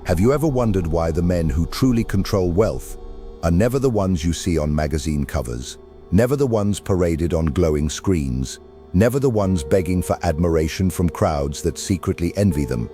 Have you ever wondered why the men who truly control wealth are never the ones you see on magazine covers, never the ones paraded on glowing screens, never the ones begging for admiration from crowds that secretly envy them,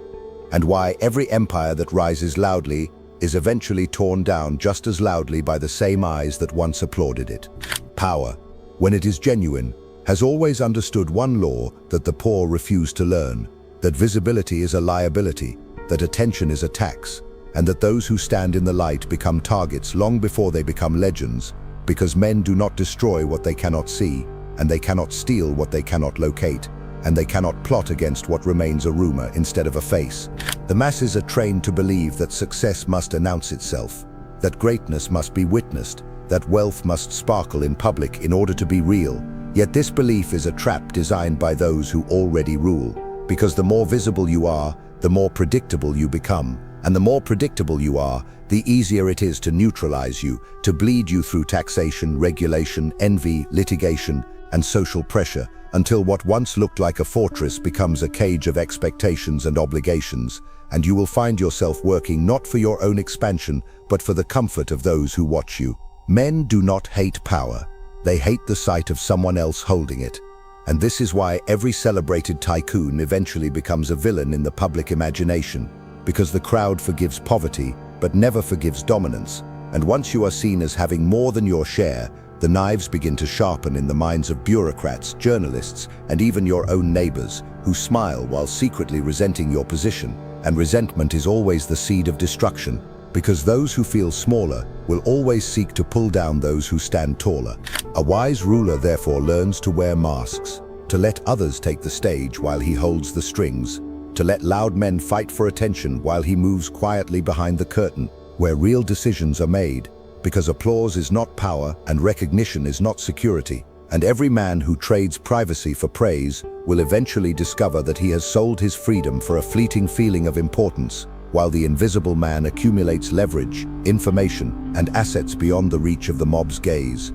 and why every empire that rises loudly is eventually torn down just as loudly by the same eyes that once applauded it? Power, when it is genuine, has always understood one law that the poor refuse to learn, that visibility is a liability, that attention is a tax, and that those who stand in the light become targets long before they become legends, because men do not destroy what they cannot see, and they cannot steal what they cannot locate, and they cannot plot against what remains a rumor instead of a face. The masses are trained to believe that success must announce itself, that greatness must be witnessed, that wealth must sparkle in public in order to be real. Yet this belief is a trap designed by those who already rule, because the more visible you are, the more predictable you become, and the more predictable you are, the easier it is to neutralize you, to bleed you through taxation, regulation, envy, litigation, and social pressure, until what once looked like a fortress becomes a cage of expectations and obligations, and you will find yourself working not for your own expansion, but for the comfort of those who watch you. Men do not hate power. They hate the sight of someone else holding it. And this is why every celebrated tycoon eventually becomes a villain in the public imagination, because the crowd forgives poverty, but never forgives dominance. And once you are seen as having more than your share, the knives begin to sharpen in the minds of bureaucrats, journalists, and even your own neighbors, who smile while secretly resenting your position. And resentment is always the seed of destruction, because those who feel smaller will always seek to pull down those who stand taller. A wise ruler therefore learns to wear masks, to let others take the stage while he holds the strings, to let loud men fight for attention while he moves quietly behind the curtain, where real decisions are made, because applause is not power and recognition is not security. And every man who trades privacy for praise will eventually discover that he has sold his freedom for a fleeting feeling of importance, while the invisible man accumulates leverage, information, and assets beyond the reach of the mob's gaze.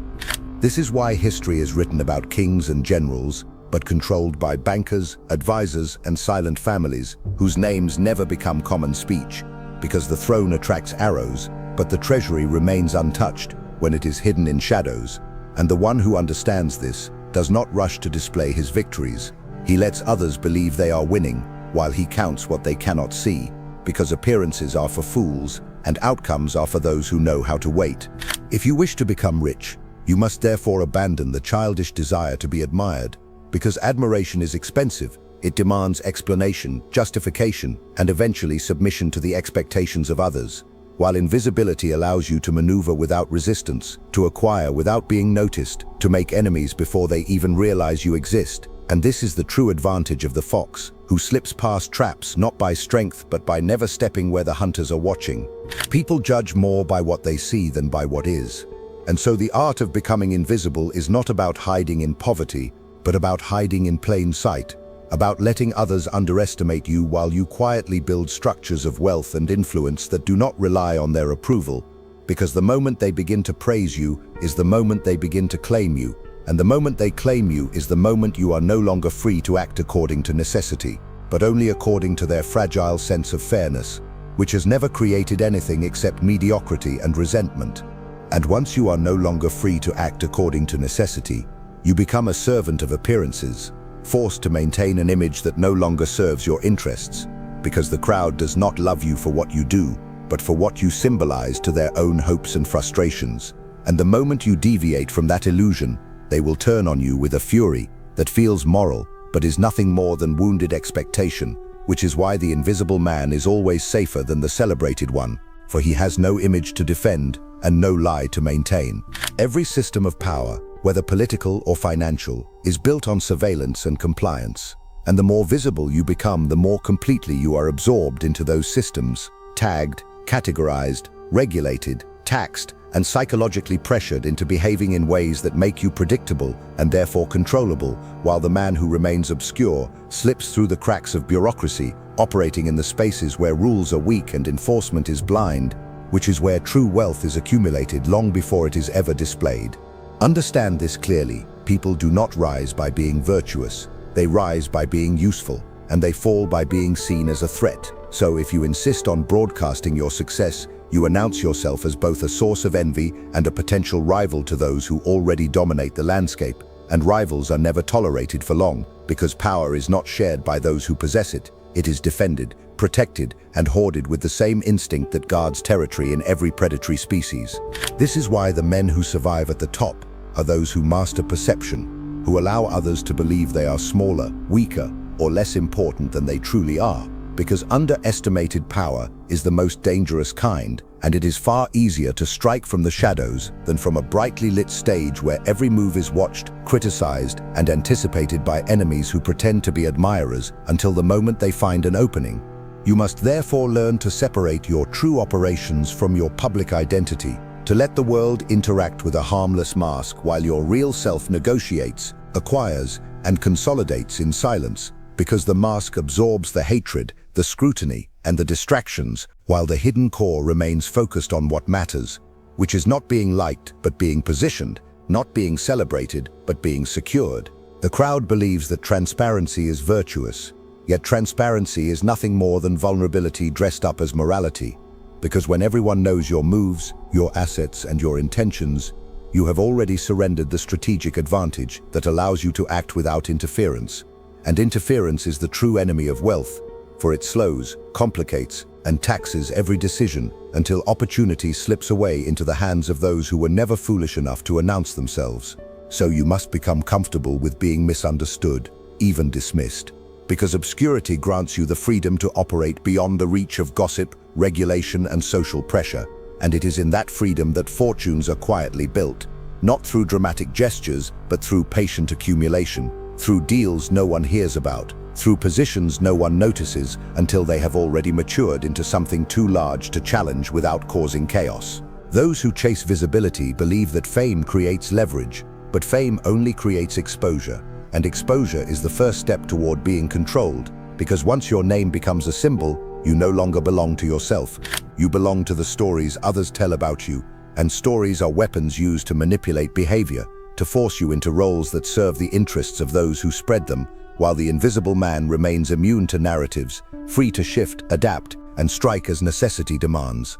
This is why history is written about kings and generals, but controlled by bankers, advisors, and silent families, whose names never become common speech, because the throne attracts arrows, but the treasury remains untouched when it is hidden in shadows. And the one who understands this does not rush to display his victories. He lets others believe they are winning, while he counts what they cannot see, because appearances are for fools, and outcomes are for those who know how to wait. If you wish to become rich, you must therefore abandon the childish desire to be admired, because admiration is expensive. It demands explanation, justification, and eventually submission to the expectations of others, while invisibility allows you to maneuver without resistance, to acquire without being noticed, to make enemies before they even realize you exist. And this is the true advantage of the fox, who slips past traps not by strength but by never stepping where the hunters are watching. People judge more by what they see than by what is. And so the art of becoming invisible is not about hiding in poverty, but about hiding in plain sight, about letting others underestimate you while you quietly build structures of wealth and influence that do not rely on their approval, because the moment they begin to praise you is the moment they begin to claim you. And the moment they claim you is the moment you are no longer free to act according to necessity, but only according to their fragile sense of fairness, which has never created anything except mediocrity and resentment. And once you are no longer free to act according to necessity, you become a servant of appearances, forced to maintain an image that no longer serves your interests, because the crowd does not love you for what you do, but for what you symbolize to their own hopes and frustrations. And the moment you deviate from that illusion, they will turn on you with a fury that feels moral, but is nothing more than wounded expectation, which is why the invisible man is always safer than the celebrated one, for he has no image to defend and no lie to maintain. Every system of power, whether political or financial, is built on surveillance and compliance. And the more visible you become, the more completely you are absorbed into those systems, tagged, categorized, regulated, taxed, and psychologically pressured into behaving in ways that make you predictable and therefore controllable, while the man who remains obscure slips through the cracks of bureaucracy, operating in the spaces where rules are weak and enforcement is blind, which is where true wealth is accumulated long before it is ever displayed. Understand this clearly. People do not rise by being virtuous. They rise by being useful, and they fall by being seen as a threat. So if you insist on broadcasting your success, you announce yourself as both a source of envy and a potential rival to those who already dominate the landscape. And rivals are never tolerated for long, because power is not shared by those who possess it. It is defended, protected, and hoarded with the same instinct that guards territory in every predatory species. This is why the men who survive at the top are those who master perception, who allow others to believe they are smaller, weaker, or less important than they truly are. Because underestimated power is the most dangerous kind, and it is far easier to strike from the shadows than from a brightly lit stage where every move is watched, criticized, and anticipated by enemies who pretend to be admirers until the moment they find an opening. You must therefore learn to separate your true operations from your public identity, to let the world interact with a harmless mask while your real self negotiates, acquires, and consolidates in silence, because the mask absorbs the hatred, the scrutiny, and the distractions, while the hidden core remains focused on what matters, which is not being liked but being positioned, not being celebrated but being secured. The crowd believes that transparency is virtuous, yet transparency is nothing more than vulnerability dressed up as morality, because when everyone knows your moves, your assets, and your intentions, you have already surrendered the strategic advantage that allows you to act without interference. And interference is the true enemy of wealth, for it slows, complicates, and taxes every decision until opportunity slips away into the hands of those who were never foolish enough to announce themselves. So you must become comfortable with being misunderstood, even dismissed, because obscurity grants you the freedom to operate beyond the reach of gossip, regulation, and social pressure. And it is in that freedom that fortunes are quietly built, not through dramatic gestures, but through patient accumulation, through deals no one hears about, through positions no one notices until they have already matured into something too large to challenge without causing chaos. Those who chase visibility believe that fame creates leverage, but fame only creates exposure, and exposure is the first step toward being controlled, because once your name becomes a symbol, you no longer belong to yourself. You belong to the stories others tell about you, and stories are weapons used to manipulate behavior, to force you into roles that serve the interests of those who spread them, while the invisible man remains immune to narratives, free to shift, adapt, and strike as necessity demands.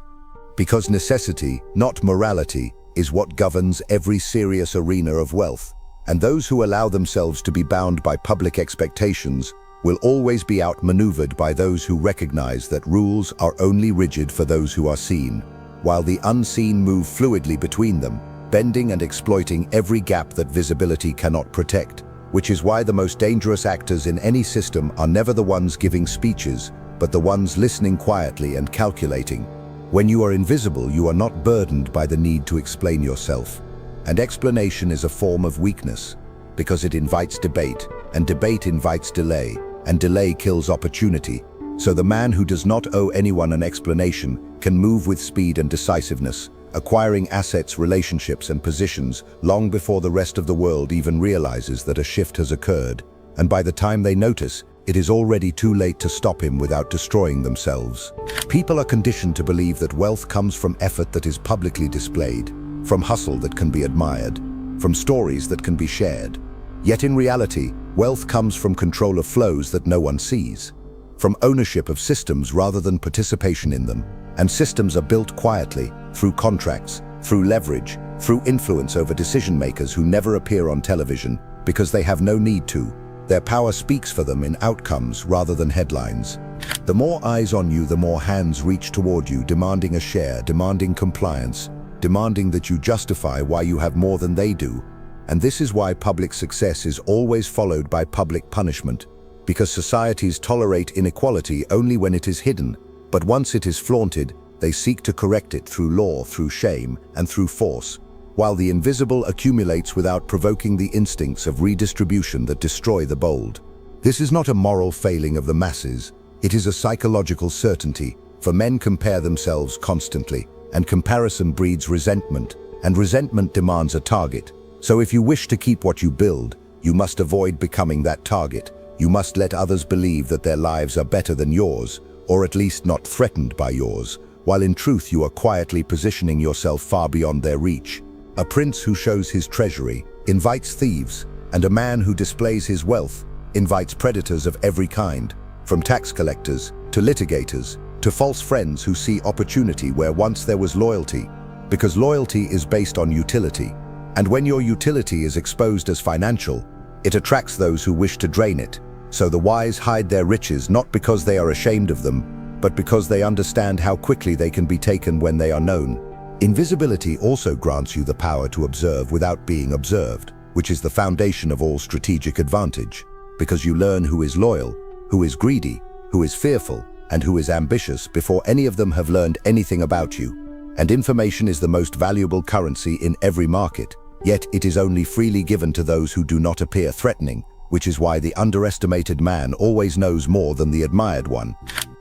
Because necessity, not morality, is what governs every serious arena of wealth, and those who allow themselves to be bound by public expectations will always be outmaneuvered by those who recognize that rules are only rigid for those who are seen, while the unseen move fluidly between them, bending and exploiting every gap that visibility cannot protect, which is why the most dangerous actors in any system are never the ones giving speeches, but the ones listening quietly and calculating. When you are invisible, you are not burdened by the need to explain yourself, and explanation is a form of weakness, because it invites debate, and debate invites delay, and delay kills opportunity. So the man who does not owe anyone an explanation can move with speed and decisiveness, acquiring assets, relationships, and positions long before the rest of the world even realizes that a shift has occurred. And by the time they notice, it is already too late to stop him without destroying themselves. People are conditioned to believe that wealth comes from effort that is publicly displayed, from hustle that can be admired, from stories that can be shared. Yet in reality, wealth comes from control of flows that no one sees, from ownership of systems rather than participation in them. And systems are built quietly, through contracts, through leverage, through influence over decision makers who never appear on television because they have no need to. Their power speaks for them in outcomes rather than headlines. The more eyes on you, the more hands reach toward you, demanding a share, demanding compliance, demanding that you justify why you have more than they do. And this is why public success is always followed by public punishment, because societies tolerate inequality only when it is hidden. But once it is flaunted, they seek to correct it through law, through shame, and through force, while the invisible accumulates without provoking the instincts of redistribution that destroy the bold. This is not a moral failing of the masses, it is a psychological certainty, for men compare themselves constantly, and comparison breeds resentment, and resentment demands a target. So if you wish to keep what you build, you must avoid becoming that target. You must let others believe that their lives are better than yours, or at least not threatened by yours, while in truth you are quietly positioning yourself far beyond their reach. A prince who shows his treasury invites thieves, and a man who displays his wealth invites predators of every kind, from tax collectors to litigators, to false friends who see opportunity where once there was loyalty, because loyalty is based on utility. And when your utility is exposed as financial, it attracts those who wish to drain it. So the wise hide their riches not because they are ashamed of them, but because they understand how quickly they can be taken when they are known. Invisibility also grants you the power to observe without being observed, which is the foundation of all strategic advantage, because you learn who is loyal, who is greedy, who is fearful, and who is ambitious before any of them have learned anything about you. And information is the most valuable currency in every market, yet it is only freely given to those who do not appear threatening, which is why the underestimated man always knows more than the admired one.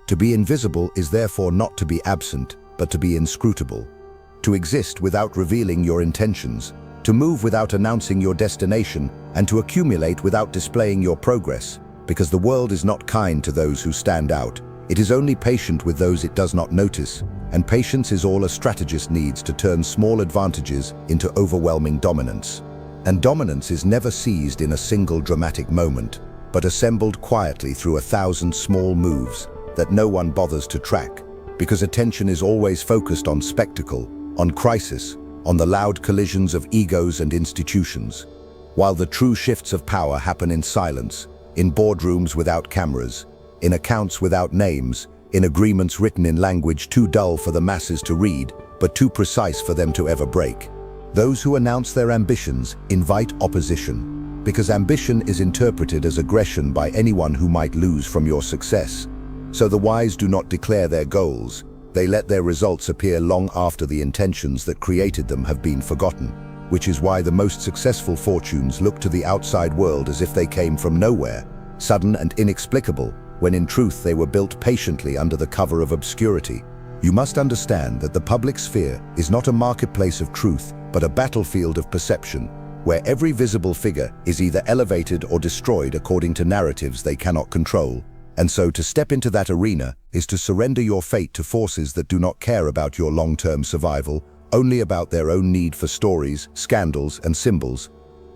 To be invisible is therefore not to be absent, but to be inscrutable. To exist without revealing your intentions, to move without announcing your destination, and to accumulate without displaying your progress, because the world is not kind to those who stand out. It is only patient with those it does not notice, and patience is all a strategist needs to turn small advantages into overwhelming dominance. And dominance is never seized in a single dramatic moment, but assembled quietly through 1,000 small moves that no one bothers to track, because attention is always focused on spectacle, on crisis, on the loud collisions of egos and institutions, while the true shifts of power happen in silence, in boardrooms without cameras, in accounts without names, in agreements written in language too dull for the masses to read, but too precise for them to ever break. Those who announce their ambitions invite opposition, because ambition is interpreted as aggression by anyone who might lose from your success. So the wise do not declare their goals, they let their results appear long after the intentions that created them have been forgotten, which is why the most successful fortunes look to the outside world as if they came from nowhere, sudden and inexplicable, when in truth they were built patiently under the cover of obscurity. You must understand that the public sphere is not a marketplace of truth, but a battlefield of perception, where every visible figure is either elevated or destroyed according to narratives they cannot control. And so to step into that arena is to surrender your fate to forces that do not care about your long-term survival, only about their own need for stories, scandals, and symbols,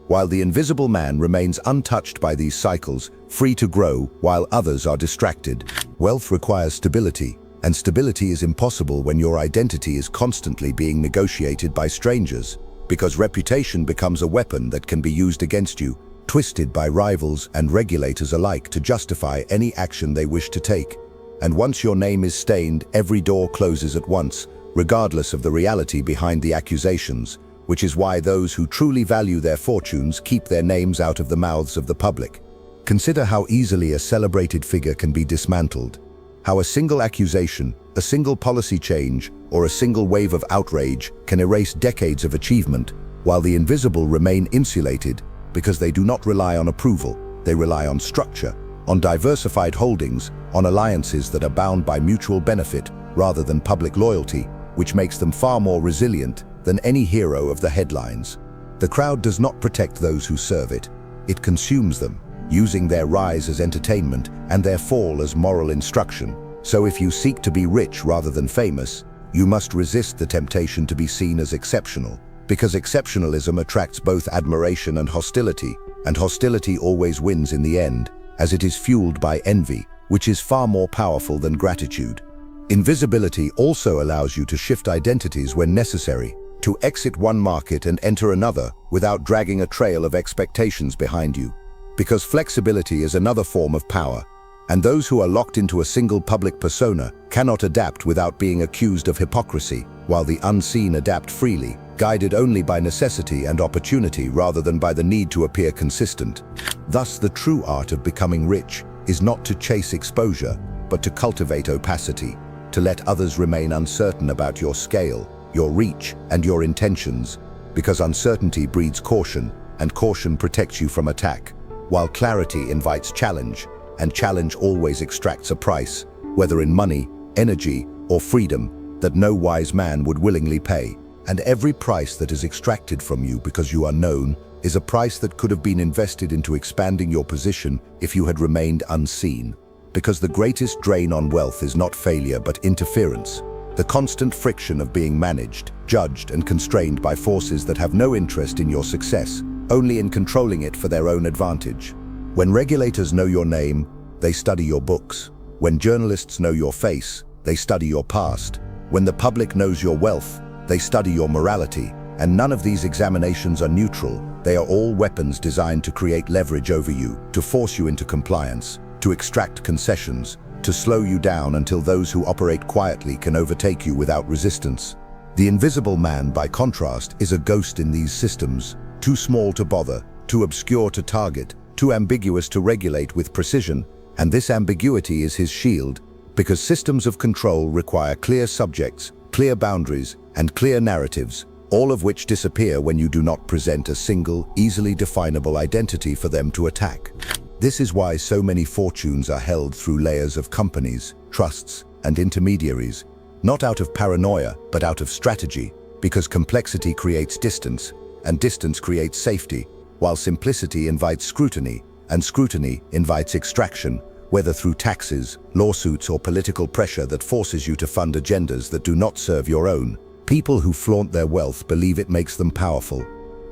while the invisible man remains untouched by these cycles, free to grow while others are distracted. Wealth requires stability, and stability is impossible when your identity is constantly being negotiated by strangers, because reputation becomes a weapon that can be used against you, twisted by rivals and regulators alike to justify any action they wish to take. And once your name is stained, every door closes at once, regardless of the reality behind the accusations, which is why those who truly value their fortunes keep their names out of the mouths of the public. Consider how easily a celebrated figure can be dismantled, how a single accusation, a single policy change, or a single wave of outrage can erase decades of achievement, while the invisible remain insulated because they do not rely on approval, they rely on structure, on diversified holdings, on alliances that are bound by mutual benefit rather than public loyalty, which makes them far more resilient than any hero of the headlines. The crowd does not protect those who serve it, it consumes them, using their rise as entertainment and their fall as moral instruction. So if you seek to be rich rather than famous, you must resist the temptation to be seen as exceptional, because exceptionalism attracts both admiration and hostility always wins in the end, as it is fueled by envy, which is far more powerful than gratitude. Invisibility also allows you to shift identities when necessary, to exit one market and enter another without dragging a trail of expectations behind you, because flexibility is another form of power, and those who are locked into a single public persona cannot adapt without being accused of hypocrisy, while the unseen adapt freely, guided only by necessity and opportunity rather than by the need to appear consistent. Thus, the true art of becoming rich is not to chase exposure, but to cultivate opacity, to let others remain uncertain about your scale, your reach, and your intentions, because uncertainty breeds caution, and caution protects you from attack, while clarity invites challenge, and challenge always extracts a price, whether in money, energy, or freedom, that no wise man would willingly pay. And every price that is extracted from you because you are known is a price that could have been invested into expanding your position if you had remained unseen. Because the greatest drain on wealth is not failure but interference, the constant friction of being managed, judged, and constrained by forces that have no interest in your success, only in controlling it for their own advantage. When regulators know your name, they study your books. When journalists know your face, they study your past. When the public knows your wealth, they study your morality. And none of these examinations are neutral. They are all weapons designed to create leverage over you, to force you into compliance, to extract concessions, to slow you down until those who operate quietly can overtake you without resistance. The invisible man, by contrast, is a ghost in these systems, too small to bother, too obscure to target, too ambiguous to regulate with precision, and this ambiguity is his shield, because systems of control require clear subjects, clear boundaries, and clear narratives, all of which disappear when you do not present a single, easily definable identity for them to attack. This is why so many fortunes are held through layers of companies, trusts, and intermediaries, not out of paranoia, but out of strategy, because complexity creates distance, and distance creates safety, while simplicity invites scrutiny, and scrutiny invites extraction, whether through taxes, lawsuits, or political pressure that forces you to fund agendas that do not serve your own. People who flaunt their wealth believe it makes them powerful,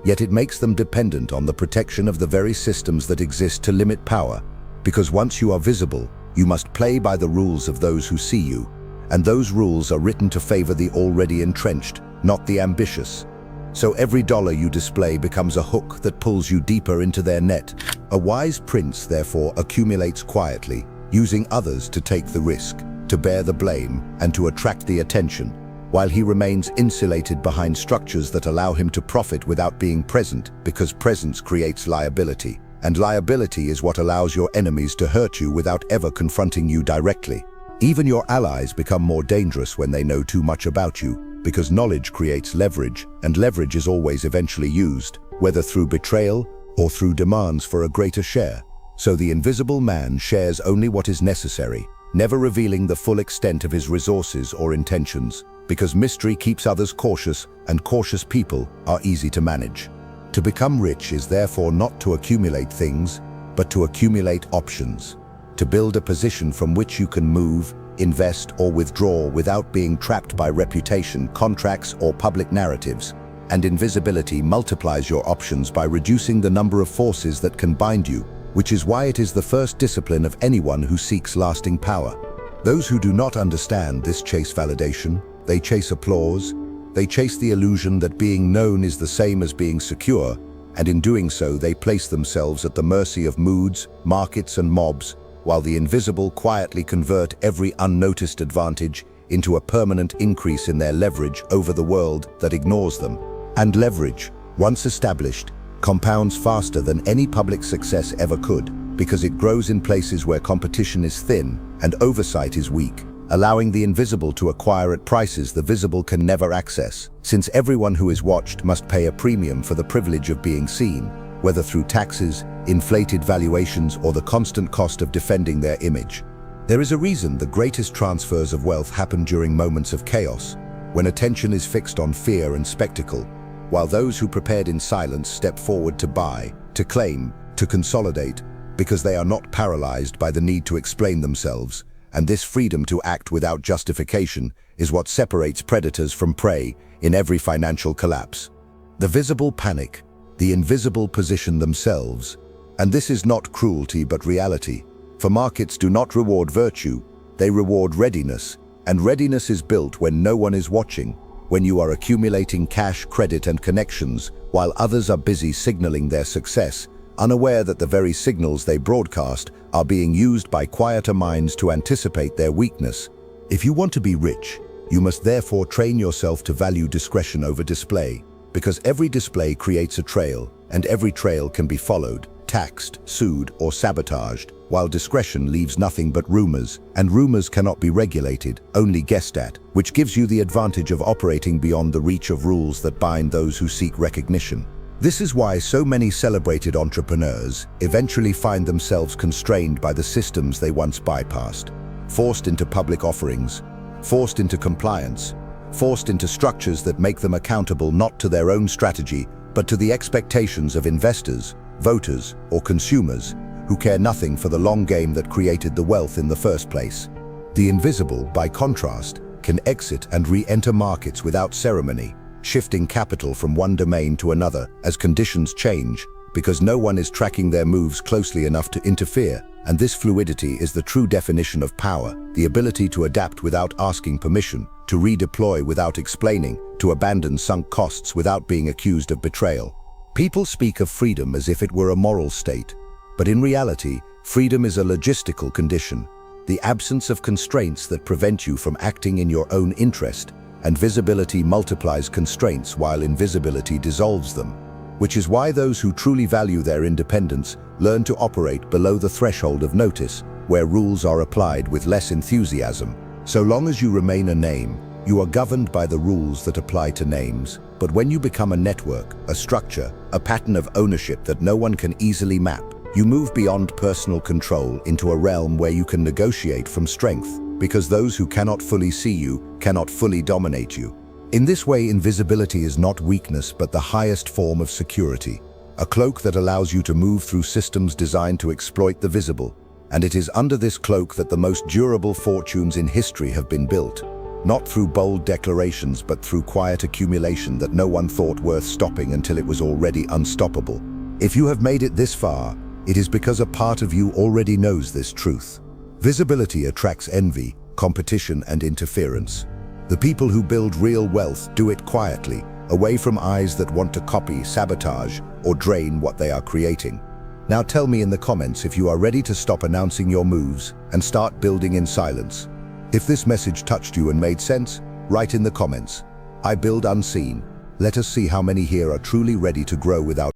yet it makes them dependent on the protection of the very systems that exist to limit power, because once you are visible, you must play by the rules of those who see you, and those rules are written to favor the already entrenched, not the ambitious. So every dollar you display becomes a hook that pulls you deeper into their net. A wise prince, therefore, accumulates quietly, using others to take the risk, to bear the blame, and to attract the attention, while he remains insulated behind structures that allow him to profit without being present, because presence creates liability, and liability is what allows your enemies to hurt you without ever confronting you directly. Even your allies become more dangerous when they know too much about you, because knowledge creates leverage, and leverage is always eventually used, whether through betrayal or through demands for a greater share. So the invisible man shares only what is necessary, never revealing the full extent of his resources or intentions, because mystery keeps others cautious, and cautious people are easy to manage. To become rich is therefore not to accumulate things, but to accumulate options, to build a position from which you can move, invest, or withdraw without being trapped by reputation, contracts, or public narratives. And invisibility multiplies your options by reducing the number of forces that can bind you, which is why it is the first discipline of anyone who seeks lasting power. Those who do not understand this chase validation. They chase applause, they chase the illusion that being known is the same as being secure, and in doing so they place themselves at the mercy of moods, markets, and mobs, while the invisible quietly convert every unnoticed advantage into a permanent increase in their leverage over the world that ignores them. And leverage, once established, compounds faster than any public success ever could, because it grows in places where competition is thin and oversight is weak, allowing the invisible to acquire at prices the visible can never access, since everyone who is watched must pay a premium for the privilege of being seen, whether through taxes, inflated valuations, or the constant cost of defending their image. There is a reason the greatest transfers of wealth happen during moments of chaos, when attention is fixed on fear and spectacle, while those who prepared in silence step forward to buy, to claim, to consolidate, because they are not paralyzed by the need to explain themselves. And this freedom to act without justification is what separates predators from prey in every financial collapse. The visible panic, the invisible position themselves, and this is not cruelty but reality, for markets do not reward virtue, they reward readiness, and readiness is built when no one is watching, when you are accumulating cash, credit, and connections, while others are busy signaling their success, unaware that the very signals they broadcast are being used by quieter minds to anticipate their weakness. If you want to be rich, you must therefore train yourself to value discretion over display, because every display creates a trail, and every trail can be followed, taxed, sued, or sabotaged, while discretion leaves nothing but rumors, and rumors cannot be regulated, only guessed at, which gives you the advantage of operating beyond the reach of rules that bind those who seek recognition. This is why so many celebrated entrepreneurs eventually find themselves constrained by the systems they once bypassed, forced into public offerings, forced into compliance, forced into structures that make them accountable not to their own strategy, but to the expectations of investors, voters, or consumers who care nothing for the long game that created the wealth in the first place. The invisible, by contrast, can exit and re-enter markets without ceremony, shifting capital from one domain to another as conditions change, because no one is tracking their moves closely enough to interfere. And this fluidity is the true definition of power, the ability to adapt without asking permission, to redeploy without explaining, to abandon sunk costs without being accused of betrayal. People speak of freedom as if it were a moral state, but in reality, freedom is a logistical condition, the absence of constraints that prevent you from acting in your own interest, and visibility multiplies constraints while invisibility dissolves them. Which is why those who truly value their independence learn to operate below the threshold of notice, where rules are applied with less enthusiasm. So long as you remain a name, you are governed by the rules that apply to names. But when you become a network, a structure, a pattern of ownership that no one can easily map, you move beyond personal control into a realm where you can negotiate from strength, because those who cannot fully see you cannot fully dominate you. In this way, invisibility is not weakness but the highest form of security, a cloak that allows you to move through systems designed to exploit the visible. And it is under this cloak that the most durable fortunes in history have been built, not through bold declarations but through quiet accumulation that no one thought worth stopping until it was already unstoppable. If you have made it this far, it is because a part of you already knows this truth. Visibility attracts envy, competition, and interference. The people who build real wealth do it quietly, away from eyes that want to copy, sabotage, or drain what they are creating. Now tell me in the comments if you are ready to stop announcing your moves and start building in silence. If this message touched you and made sense, write in the comments, "I build unseen." Let us see how many here are truly ready to grow without